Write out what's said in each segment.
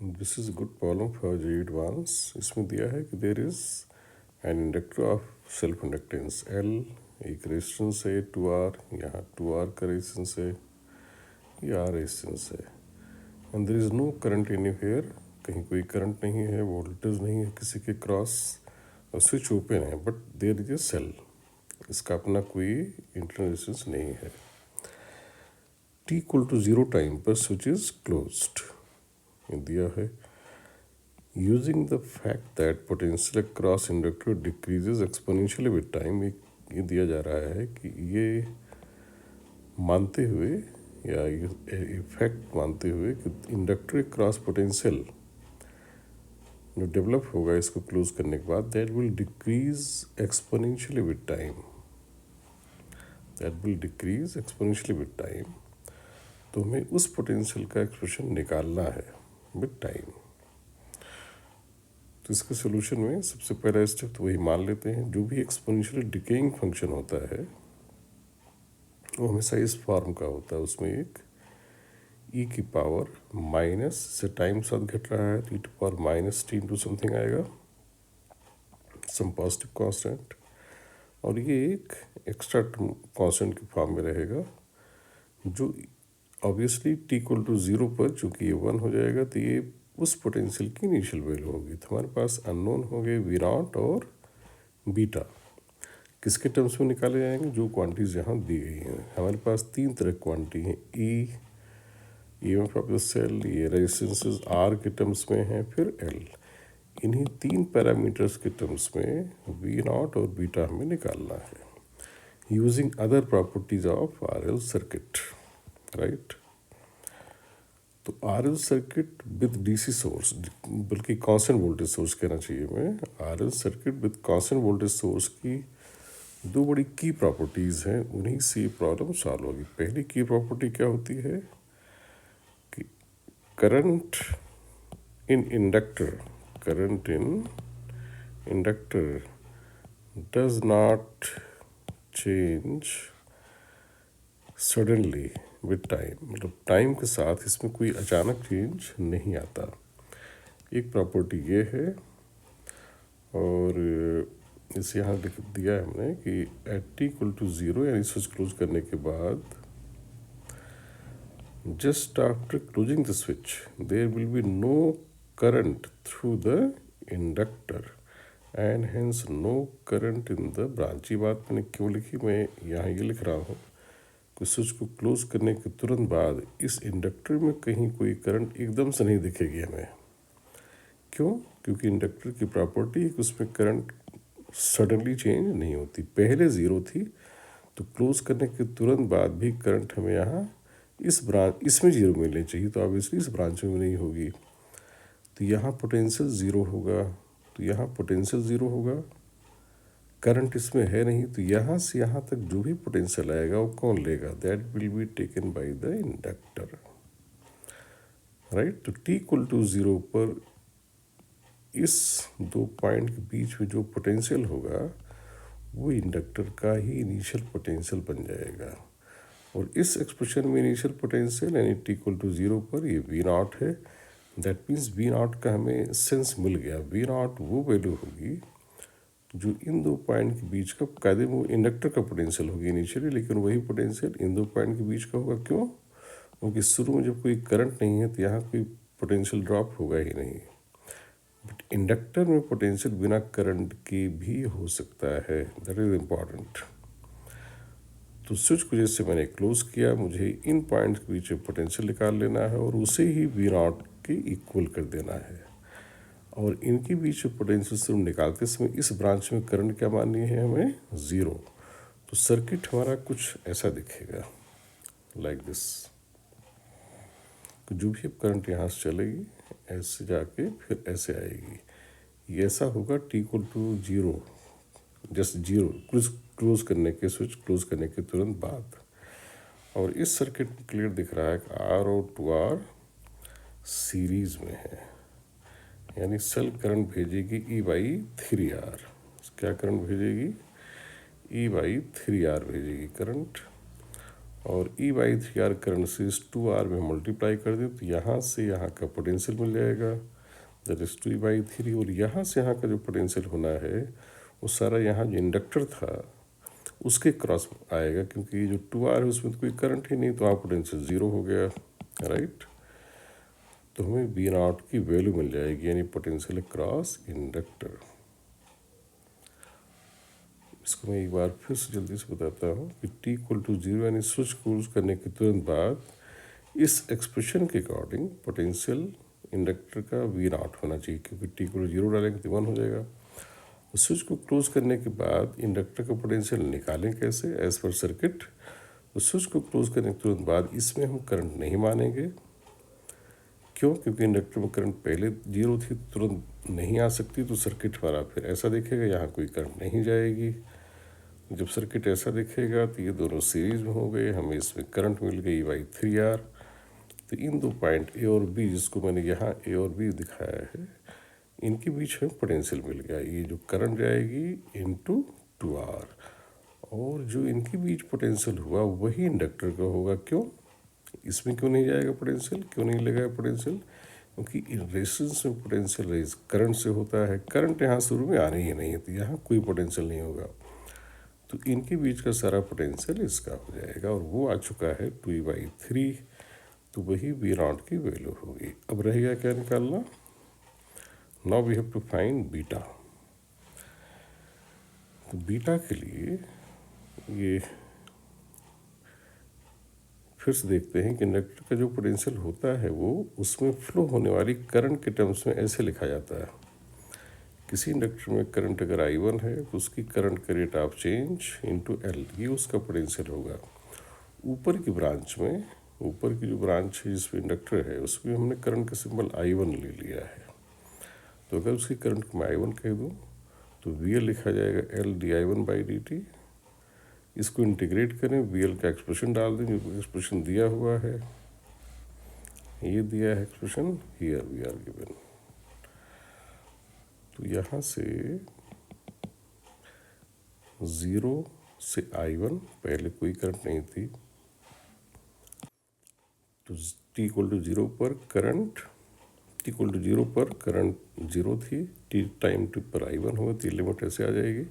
This is good problem for JEE advance. इसमें दिया है कि there is an inductor of self inductance L, एक रेजिस्टेंस है 2R, यहाँ 2R का रेजिस्टेंस है, ये R रेजिस्टेंस है, and there is no current anywhere, कहीं कोई करंट नहीं है, वोल्टेज नहीं है किसी के क्रॉस, और स्विच ओपन है, but there is a cell, इसका अपना कोई इंटरनल रेजिस्टेंस नहीं है। t इक्वल टू 0 टाइम पर स्विच इज क्लोज्ड, ये दिया है। Using the fact that potential cross inductor decreases exponentially with time, ये दिया जा रहा है कि ये मानते हुए या ये फैक्ट मानते हुए कि इंडक्टर क्रॉस पोटेंशियल जो डेवलप होगा इसको क्लोज करने के बाद, that will decrease exponentially with time, that will decrease exponentially with time. तो हमें उस पोटेंशियल का एक्सप्रेशन निकालना है विद टाइम। तो इसके सोल्यूशन में सबसे पहला स्टेप तो वही मान लेते हैं, जो भी एक्सपोनेंशियली डिकेइंग फंक्शन होता है वो हमेशा इस फॉर्म का होता है, उसमें एक e की पावर माइनस से टाइम साथ घट रहा है तो e to power minus T into something आएगा, सम पॉजिटिव कांस्टेंट, और ये एक एक्स्ट्रा कांस्टेंट की फॉर्म में रहेगा, जो ऑब्वियसली t इक्वल टू 0 पर चूँकि ये 1 हो जाएगा तो ये उस पोटेंशियल की इनिशियल वैल्यू होगी। तो हमारे पास अननोन हो गए वी नॉट और बीटा, किसके टर्म्स में निकाले जाएंगे, जो क्वांटिटीज यहाँ दी गई हैं। हमारे पास तीन तरह की क्वांटिटी हैं, E M F of the cell, ये रेजिस्टेंसेस आर के टर्म्स में हैं, फिर एल। इन्हीं तीन पैरामीटर्स के टर्म्स में वी नॉट और बीटा हमें निकालना है using other properties of R L circuit, right. तो R L circuit with DC source, बल्कि कांस्टेंट वोल्टेज सोर्स कहना चाहिए मैं, R L circuit with constant voltage source की दो बड़ी की प्रॉपर्टीज़ हैं, उन्हीं से ये प्रॉब्लम सॉल्व होगी। पहली की प्रॉपर्टी क्या होती है कि current in inductor, current in inductor does not change suddenly with time, मतलब टाइम के साथ इसमें कोई अचानक चेंज नहीं आता। एक प्रॉपर्टी ये है, और इसे यहाँ लिख दिया है हमने कि एट टी इक्वल टू 0 यानी स्विच क्लोज करने के बाद, just after closing the switch there will be no current through the inductor and hence no current in the branch. ये बात मैंने क्यों लिखी, मैं यहाँ ये लिख रहा हूँ कि स्विच को क्लोज करने के तुरंत बाद इस इंडक्टर में कहीं कोई करंट एकदम से नहीं दिखेगी हमें। क्यों? क्योंकि इंडक्टर की प्रॉपर्टी उसमें करंट सडनली चेंज नहीं होती, पहले ज़ीरो थी तो क्लोज करने के तुरंत बाद भी करंट हमें यहाँ इस ब्रांच इसमें ज़ीरो मिलनी चाहिए, तो ऑब्वियसली इस ब्रांच में नहीं होगी। तो यहाँ पोटेंशियल ज़ीरो होगा, तो यहाँ पोटेंशियल ज़ीरो होगा, करंट इसमें है नहीं, तो यहाँ से यहाँ तक जो भी पोटेंशियल आएगा वो कौन लेगा, that will be taken by the inductor, right. तो t इक्वल टू 0 पर इस दो पॉइंट के बीच में जो पोटेंशियल होगा वो इंडक्टर का ही इनिशियल पोटेंशियल बन जाएगा, और इस एक्सप्रेशन में इनिशियल पोटेंशियल यानी t इक्वल टू 0 पर ये वी नॉट है, दैट मीन्स वी नॉट का हमें सेंस मिल गया। वी नॉट वो वैल्यू होगी जो इन दो पॉइंट के बीच का, कायदे में इंडक्टर का पोटेंशियल होगी इनिशियली, लेकिन वही पोटेंशियल इन दो पॉइंट के बीच का होगा। क्यों? क्योंकि शुरू में जब कोई करंट नहीं है तो यहाँ कोई पोटेंशियल ड्रॉप होगा ही नहीं, बट इंडक्टर में पोटेंशियल बिना करंट के भी हो सकता है, दैट इज इम्पॉर्टेंट। तो स्विच को जैसे मैंने क्लोज किया, मुझे इन पॉइंट्स के बीच में पोटेंशियल निकाल लेना है और उसे ही वी नॉट के इक्वल कर देना है, और इनके बीच में पोटेंशियल सिर्फ निकालते समय इस ब्रांच में करंट क्या माननी है हमें, ज़ीरो। तो सर्किट हमारा कुछ ऐसा दिखेगा, लाइक दिस। तो जो भी अब करंट यहाँ से चलेगी ऐसे जाके फिर ऐसे आएगी, ये ऐसा होगा t equal to 0, just 0 close करने के, स्विच क्लोज करने के तुरंत बाद। और इस सर्किट में क्लियर दिख रहा है कि R और 2R सीरीज में है, यानी सेल करंट भेजेगी E/3R। क्या करंट भेजेगी? E/3R भेजेगी करंट, और E/3R करंट से इस 2R में मल्टीप्लाई कर दें तो यहाँ से यहाँ का पोटेंशियल मिल जाएगा, दैट इज 2/3। और यहाँ से यहाँ का जो पोटेंशियल होना है वो सारा यहाँ जो इंडक्टर था उसके क्रॉस आएगा, क्योंकि ये जो 2R है उसमें तो कोई करंट ही नहीं, तो वहाँ पोटेंशियल ज़ीरो हो गया, राइट। तो हमें V0 की वैल्यू मिल जाएगी, यानी पोटेंशियल क्रॉस इंडक्टर। इसको मैं एक बार फिर से जल्दी से बताता हूँ कि t=0 यानी स्विच क्लोज करने के तुरंत बाद इस एक्सप्रेशन के अकॉर्डिंग पोटेंशियल इंडक्टर का V0 होना चाहिए, क्योंकि t=0 डालेंगे तो 1 हो जाएगा। स्विच को क्लोज करने के बाद इंडक्टर का पोटेंशियल निकालें कैसे, एज पर सर्किट। तो स्विच को क्लोज करने के तुरंत बाद इसमें हम करंट नहीं मानेंगे, क्यों? क्योंकि इंडक्टर में करंट पहले 0 थी, तुरंत नहीं आ सकती, तो सर्किट हमारा फिर ऐसा दिखेगा, यहाँ कोई करंट नहीं जाएगी। जब सर्किट ऐसा दिखेगा तो ये दोनों सीरीज में हो गए, हमें इसमें करंट मिल गई E/3R। तो इन दो पॉइंट ए और बी, जिसको मैंने यहाँ ए और बी दिखाया है, इनके बीच में पोटेंशियल मिल गया। ये जो करंट जाएगी इनटू 2R, और जो इनके बीच पोटेंशियल हुआ वही इंडक्टर का होगा। क्यों? इसमें क्यों नहीं जाएगा पोटेंशियल, क्यों नहीं लगेगा पोटेंशियल? क्योंकि रेजिस्टेंस में पोटेंशियल करंट से होता है, करंट यहाँ शुरू में आनी ही नहीं है, तो यहाँ कोई पोटेंशियल नहीं होगा। तो इनके बीच का सारा पोटेंशियल इसका हो जाएगा, और वो आ चुका है 2/3। तो वही V0 की वैल्यू होगी। अब रहेगा क्या निकालना? Now we have to find beta. तो बीटा के लिए ये फिर से देखते हैं कि इंडक्टर का जो पोटेंशियल होता है वो उसमें फ्लो होने वाली करंट के टर्म्स में ऐसे लिखा जाता है। किसी इंडक्टर में करंट अगर I1 है तो उसकी करंट का rate of change into L, ये उसका पोटेंशियल होगा। ऊपर की ब्रांच में, ऊपर की जो ब्रांच है जिसमें इंडक्टर है, उसमें हमने करंट का सिंबल I1 ले लिया है। तो अगर उसकी करंट को मैं I1 कह दूँ तो VL लिखा जाएगा LdI1/dt। इसको इंटीग्रेट करें, VL का एक्सप्रेशन डाल दें, जो एक्सप्रेशन दिया हुआ है, ये दिया है expression, here we are given. तो यहाँ से 0 से I1, पहले कोई करंट नहीं थी, तो t=0 पर करंट, t=0 पर करंट 0 थी, t टाइम पर I1 होगा, तो लिमिट ऐसे आ जाएगी,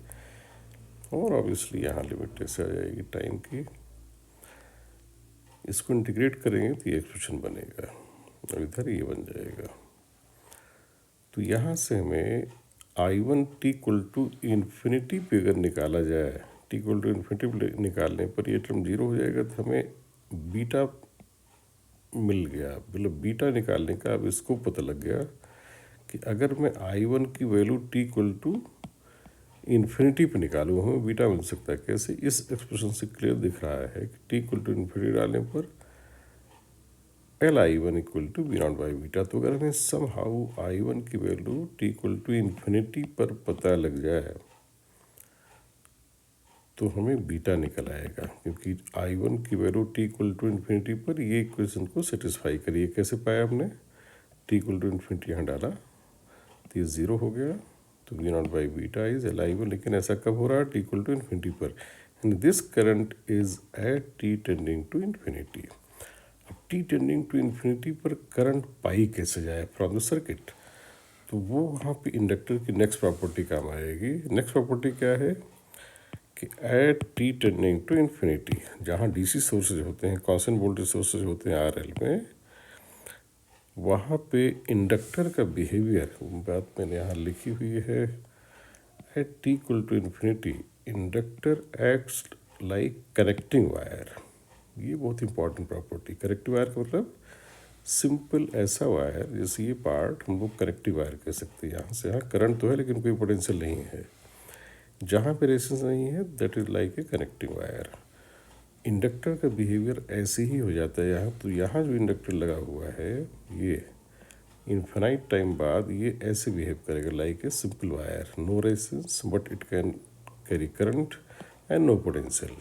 और ऑब्वियसली यहाँ लिमिट ऐसे आ जाएगी टाइम की। इसको इंटीग्रेट करेंगे तो ये एक्सप्रेशन बनेगा, और इधर ये बन जाएगा। तो यहाँ से हमें I1 t=इन्फिनिटी पे अगर निकाला जाए, t=इन्फिनिटी पे निकालने पर ये टर्म 0 हो जाएगा, तो हमें बीटा मिल गया। मतलब बीटा निकालने का अब इसको पता लग गया कि अगर मैं I1 की वैल्यू t=इन्फिनिटी पे निकालूँ, हमें बीटा मिल सकता है। कैसे? इस एक्सप्रेशन से क्लियर दिख रहा है कि t=इन्फिनिटी डालने पर Li1 = V0/बीटा। तो अगर हमें सम हाउ I1 की वैल्यू t=इन्फिनिटी पर पता लग जाए तो हमें बीटा निकल आएगा, क्योंकि I1 की वैल्यू t=इन्फिनिटी पर ये इक्वेशन को सेटिस्फाई करिए। कैसे पाया हमने? t=इन्फिनिटी यहाँ डाला तो ये 0 हो गया, तो V0/बीटा इज Li1। लेकिन ऐसा कब हो रहा है? t=इन्फिनिटी पर, and this current is at t tending to infinity. अब t टेंडिंग टू इन्फिनिटी पर करंट पाई कैसे जाए फ्रॉम द सर्किट? तो वो वहाँ पे इंडक्टर की नेक्स्ट प्रॉपर्टी काम आएगी। नेक्स्ट प्रॉपर्टी क्या है कि at t tending to infinity, जहाँ DC सोर्सेज होते हैं, कांस्टेंट वोल्टेज सोर्सेज होते हैं RL में, वहाँ पे इंडक्टर का बिहेवियर, बात मैंने यहाँ लिखी हुई है, at t equals infinity inductor acts like connecting wire. ये बहुत इंपॉर्टेंट प्रॉपर्टी। कनेक्टिव वायर का मतलब सिंपल ऐसा वायर, जैसे ये पार्ट हम लोग कनेक्टिव वायर कह सकते हैं। यहाँ से यहाँ करंट तो है लेकिन कोई पोटेंशियल नहीं है, जहाँ पे रेजिस्टेंस नहीं है, that is like a connecting wire. Inductor का बिहेवियर ऐसे ही हो जाता है यहाँ। तो यहाँ जो इंडक्टर लगा हुआ है, ये इन्फिनाइट टाइम बाद ये ऐसे बिहेव करेगा like a simple wire, no resistance but it can carry current and no potential.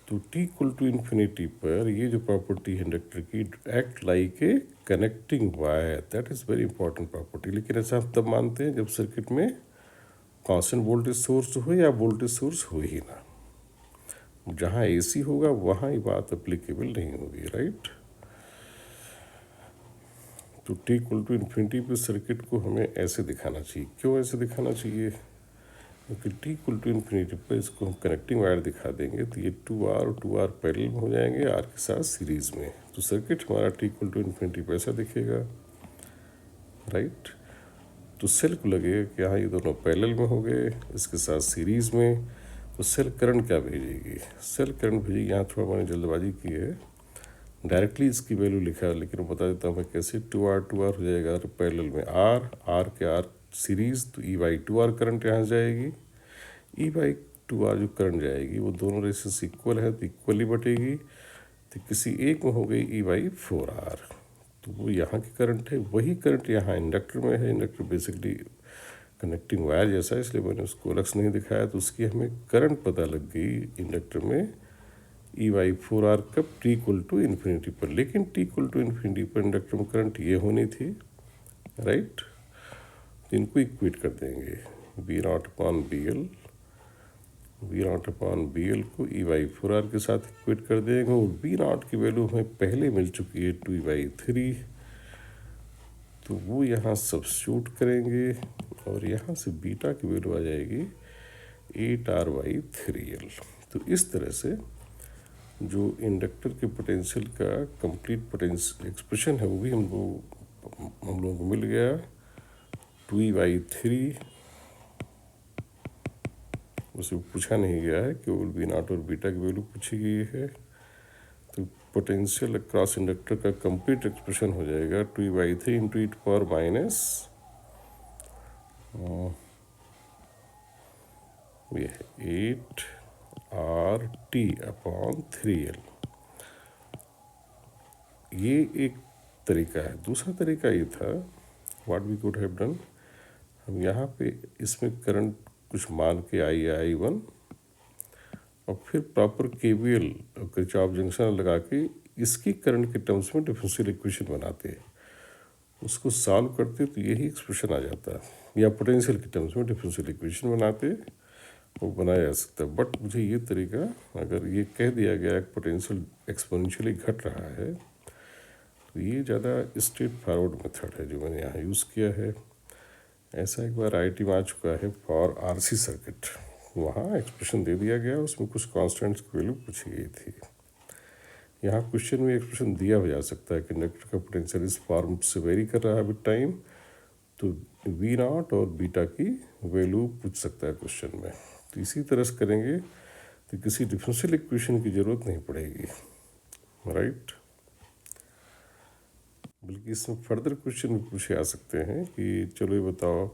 तो t=इन्फिनिटी पर ये जो प्रॉपर्टी है इंडक्टर की, act like a connecting wire, that is very important property. लेकिन ऐसा हम तब मानते हैं जब सर्किट में कांस्टेंट वोल्टेज सोर्स हो या वोल्टेज सोर्स हो ही ना। जहाँ AC होगा वहाँ ये बात एप्लीकेबल नहीं होगी, राइट। तो t इक्वल टू इन्फिनिटी पे सर्किट को हमें ऐसे दिखाना चाहिए। क्यों ऐसे दिखाना चाहिए? क्योंकि t इक्वल टू इन्फिनिटी पर इसको हम कनेक्टिंग वायर दिखा देंगे तो ये 2R और 2R पैरेलल में हो जाएंगे R के साथ सीरीज़ में। तो सर्किट हमारा t इक्वल टू इन्फिनिटी पर ऐसा दिखेगा, राइट। तो सेल को लगेगा कि हाँ ये दोनों पैरेलल में हो गए, इसके साथ सीरीज़ में। तो सेल करंट क्या भेजेगी? सेल करंट भेजेगी, यहाँ थोड़ा मैंने जल्दबाजी की है, डायरेक्टली इसकी वैल्यू लिखा है, लेकिन बता देता हूँ मैं कैसे। 2R हो जाएगा पैरेलल में R के R सीरीज़, तो E/2R करंट यहाँ जाएगी। E/2R जो करंट जाएगी वो दोनों रेसिस इक्वल है तो इक्वली बटेगी, तो किसी एक में हो गई E/4R। तो वो यहाँ की करंट है, वही करंट यहाँ इंडक्टर में है। इंडक्टर बेसिकली कनेक्टिंग वायर जैसा है, इसलिए मैंने उसको अलग से नहीं दिखाया। तो उसकी हमें करंट पता लग गई इंडक्टर में E/4R कब? t इक्वल टू इन्फिनिटी पर। लेकिन t इक्वल टू इन्फिनिटी पर इंडक्टर में करंट ये होनी थी, राइट। तो इनको इक्वेट कर देंगे, V0/BL को E/4R के साथ इक्वेट कर देंगे। और V0 की वैल्यू हमें पहले मिल चुकी है 2/3, तो वो यहाँ सब्स्टिट्यूट करेंगे और यहाँ से बीटा की वैल्यू आ जाएगी 8R/3L। तो इस तरह से जो इंडक्टर के पोटेंशियल का कंप्लीट पोटेंशियल एक्सप्रेशन है वो भी हम लोगों को मिल गया। 2/3 उसे पूछा नहीं गया है, केवल V0 और बीटा की वैल्यू पूछी गई है। तो पोटेंशियल अक्रॉस इंडक्टर का कंप्लीट एक्सप्रेशन हो जाएगा 2/3 into e power minus 8RT/3L। ये एक तरीका है। दूसरा तरीका ये था, what we could have done, हम यहाँ पे इसमें करंट कुछ मान के I1 और फिर प्रॉपर KVL और किरचॉफ जंक्शन लगा के इसकी करंट के टर्म्स में डिफरेंशियल इक्वेशन बनाते, उसको सॉल्व करते तो यही एक्सप्रेशन आ जाता। या पोटेंशियल के टर्म्स में डिफरेंशियल इक्वेशन बनाते, वो बनाया जा सकता है। बट मुझे ये तरीका, अगर ये कह दिया गया कि पोटेंशियल एक्सपोनेंशियली घट रहा है, तो ये ज़्यादा स्ट्रेट फॉरवर्ड मेथड है जो मैंने यहाँ यूज़ किया है। ऐसा एक बार IIT में आ चुका है फॉर RC सर्किट, वहाँ एक्सप्रेशन दे दिया गया, उसमें कुछ कॉन्स्टेंट्स की वैल्यू पूछी गई थी। यहाँ क्वेश्चन में एक्सप्रेशन दिया हो जा सकता है कि इंडक्टर का पोटेंशियल इस फॉर्म से वेरी कर रहा है विद टाइम, तो V0 और बीटा की वैल्यू पूछ सकता है क्वेश्चन में। तो इसी तरह से करेंगे तो किसी डिफरेंशियल इक्वेशन की ज़रूरत नहीं पड़ेगी, राइट। बल्कि इसमें फर्दर क्वेश्चन भी पूछे आ सकते हैं कि चलो ये बताओ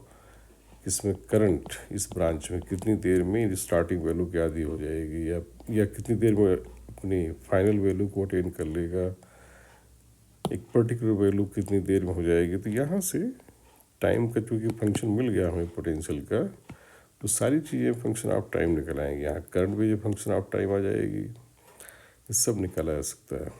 इसमें करंट इस ब्रांच में कितनी देर में स्टार्टिंग वैल्यू की आधी हो जाएगी, या कितनी देर में अपनी फाइनल वैल्यू को अटेन कर लेगा, एक पर्टिकुलर वैल्यू कितनी देर में हो जाएगी। तो यहाँ से टाइम का चूँकि फंक्शन मिल गया हमें पोटेंशियल का, तो सारी चीज़ें फंक्शन ऑफ टाइम निकल आएंगी। यहाँ करंट भी जो फंक्शन ऑफ टाइम आ जाएगी, ये सब निकाला जा सकता है।